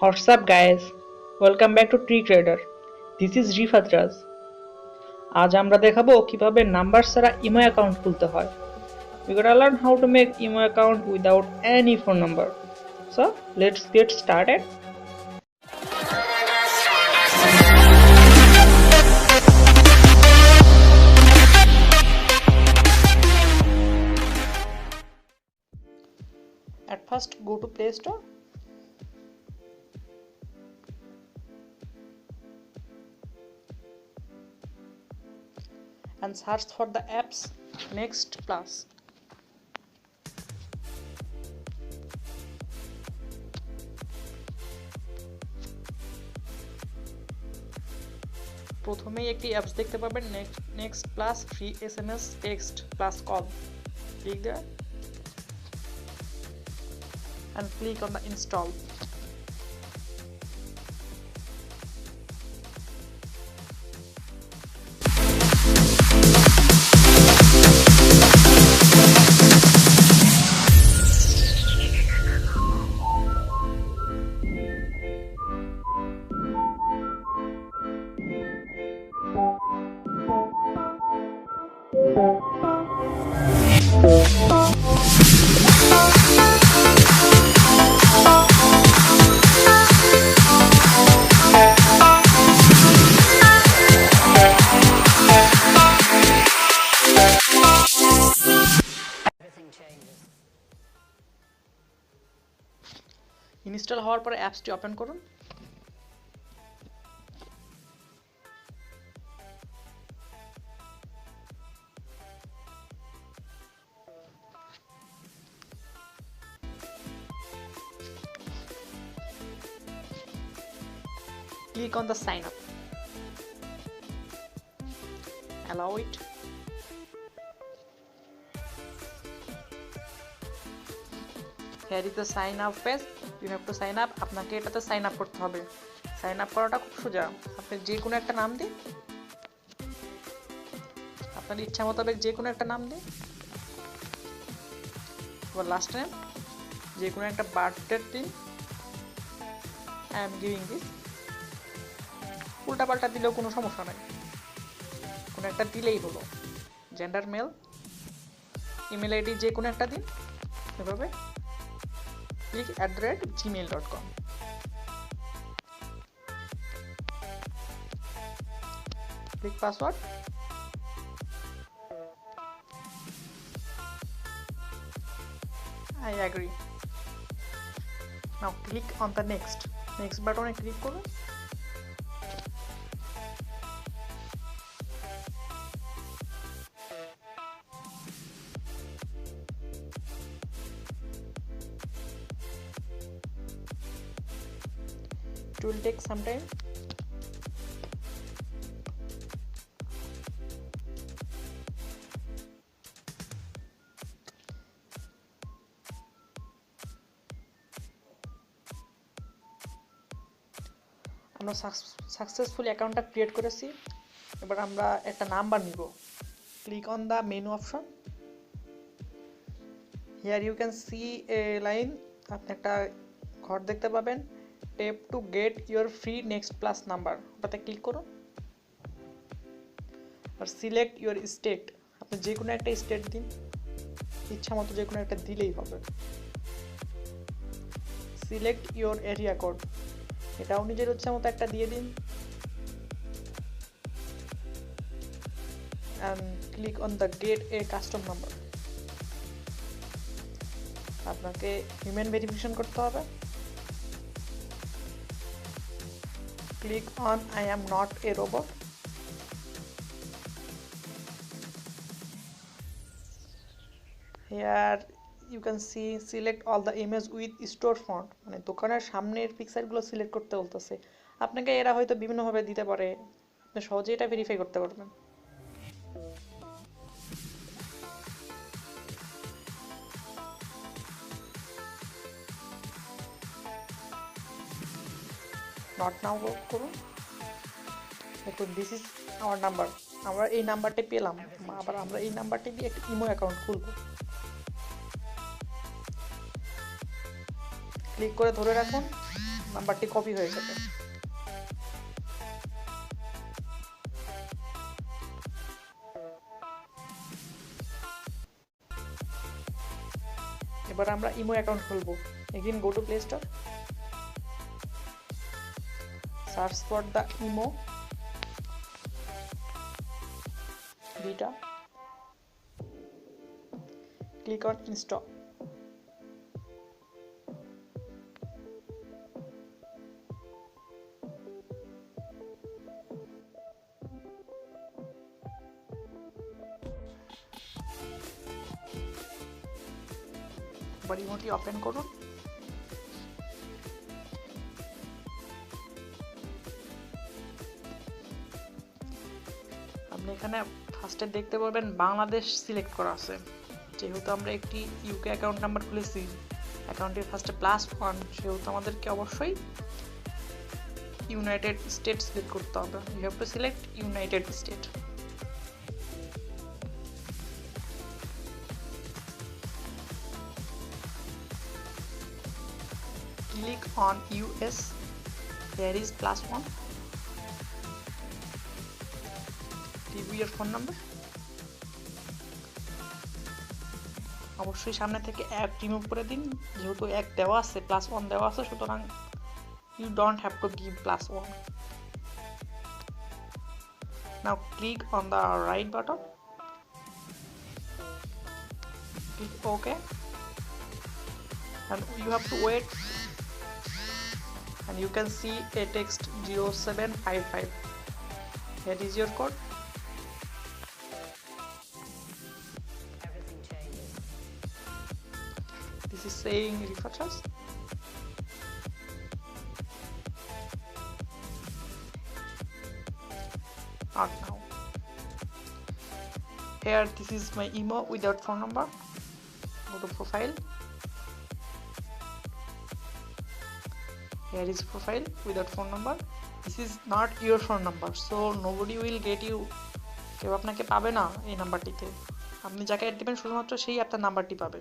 What's up guys? Welcome back to Tree Trader. This is Rifat Raj. আজ আমরা দেখাবো কিভাবে নাম্বার ছাড়া ইমো অ্যাকাউন্ট খুলতে হয়। We gotta learn how to make imo account without any phone number. So let's get started. At first go to Play Store. And search for the apps Next Plus. প্রথমেই একটি apps দেখতে পাবেন next plus free SMS text plus call. Click there and click on the install. Install হওয়ার পরে অ্যাপসটি open করুন। Click on the sign up. Allow it. Here is the sign up page. You have to sign up. আপনাকে এটাতে sign up করতে হবে। Sign up করাটা খুব সোজা। আপনি যে কোনো একটা নাম দিন, আপনার ইচ্ছা মোতাবেক যে কোনো একটা নাম দিন। আবার লাস্ট নেম যে কোনো একটা বার্থডেট দিন। I am giving this. উল্টা পাল্টা দিলেও কোনো সমস্যা নাই, কোনো একটা দিলেই হলো। জেন্ডার মেল, ইমেল আইডি যে কোনো একটা দিন এভাবে। Click @gmail.com. Click password. I agree. Now click on the next button e click করুন। It will take some time. আমরা সাকসেসফুলি অ্যাকাউন্টটা ক্রিয়েট করেছি। এবার আমরা একটা নাম্বার নিব। Click on the menu option. Here you can see a line, আপনি একটা ঘর দেখতে পাবেন। Tap to get your free next plus number, ওটাতে ক্লিক করুন। আর সিলেক্ট ইউর স্টেট, আপনি যে কোনো একটা স্টেট দিন, ইচ্ছা মতো যে কোনো একটা দিলেই হবে। সিলেক্ট ইউর এরিয়া কোড, এটাও নিজের ইচ্ছা মতো একটা দিয়ে দিন। and click on the get a custom number. আপনাকে হিউম্যান ভেরিফিকেশন করতে হবে। Click on I am not a robot. Here you can see select all the image with store font, মানে দোকানের সামনের পিকচারগুলো সিলেক্ট করতে বলতেছে। আপনাকে এরা হয়তো বিভিন্নভাবে দিতে পারে, আপনি সহজেই এটা ভেরিফাই করতে পারবেন। নট নাও করুন। দেখুন দিস ইজ আওয়ার নাম্বার, আমরা এই নাম্বারটা পেলাম। আবার আমরা এই নাম্বারটা দিয়ে একটা ইমো অ্যাকাউন্ট খুলব। ক্লিক করে ধরে রাখুন। নাম্বারটি কপি হয়ে যাবে। এবার আমরা ইমো অ্যাকাউন্ট খুলবো। Again go to play store, search for the imo Vita, click on install. এবার ইমোটি ওপেন করুন। আপনি এখানে ফার্স্টে দেখতে পাবেন বাংলাদেশ সিলেক্ট করা আছে। যেহেতু আমরা একটি ইউকে অ্যাকাউন্ট নাম্বার খুলেছি, অ্যাকাউন্টের ফার্স্টে +1, সেহেতু আমাদেরকে অবশ্যই ইউনাইটেড স্টেট সিলেক্ট করতে হবে। You have to select United State. Click on US, there is +1. Give your phone number. অবশ্যই সামনে থেকে এক রিমুভ করে দিন, যেহেতু এক দেওয়া আছে, +1 দেওয়া আছে, সুতরাং you don't have to give +1. Now click on the right button, click OK, and you have to wait, and you can see a text 0755. Here is your code. This is saying refresh. Not now. Here, this is my email without phone number. Go to profile. Here is profile without phone number. This is not your phone number, so nobody will get you. কেউ আপনাকে পাবে না এই নাম্বারটিতে। আপনি যাকে add দিবেন শুধুমাত্র সেই আপনার নাম্বারটি পাবে।